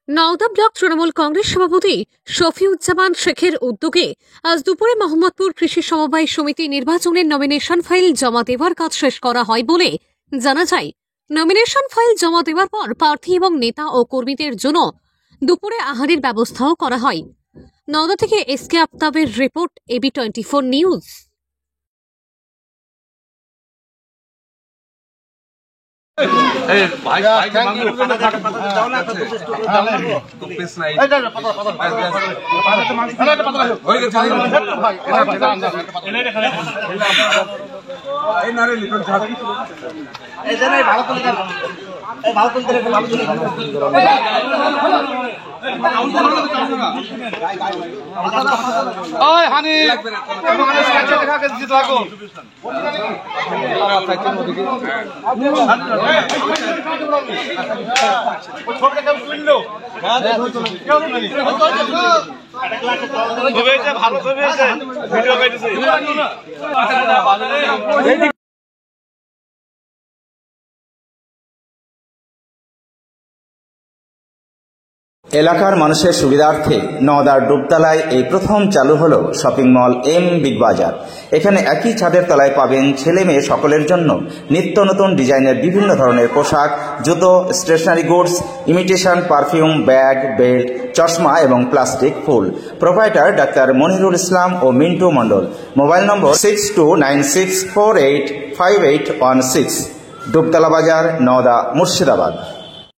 Nowda block Trinamool Congress সভাপতি শফিউজ্জামান শেখের উদ্যোগে আজ দুপুরে মোহাম্মদপুর কৃষি সমবায় সমিতি নির্বাচনের নমিনেশন ফাইল জমা দেওয়ার কাজ শেষ করা হয় বলে জানা যায়। নমিনেশন ফাইল জমা দেওয়ার পর প্রার্থী এবং নেতা ও কর্মীদের জন্য দুপুরে আহারের ব্যবস্থাও করা হয়। নওদা থেকে এসকে আফতাবের রিপোর্ট, AB24 নিউজ। এলাকার মানুষের সুবিধার্থে নওদার ডুবতলায় এই প্রথম চালু হলো শপিং মল এম বিগ বাজার। এখানে একই ছাদের তলায় পাবেন ছেলে মেয়ে সকলের জন্য নিত্য নতুন ডিজাইনের বিভিন্ন ধরনের পোশাক, জুতো, stationery goods, imitation perfume, bag, belt, চশমা এবং প্লাস্টিক ফুল। প্রোপাইটার ডাক্তার মনিরুল ইসলাম ও মিন্টু মণ্ডল। Mobile number 6296485816। ডুবতলা বাজার, নওদা, মুর্শিদাবাদ।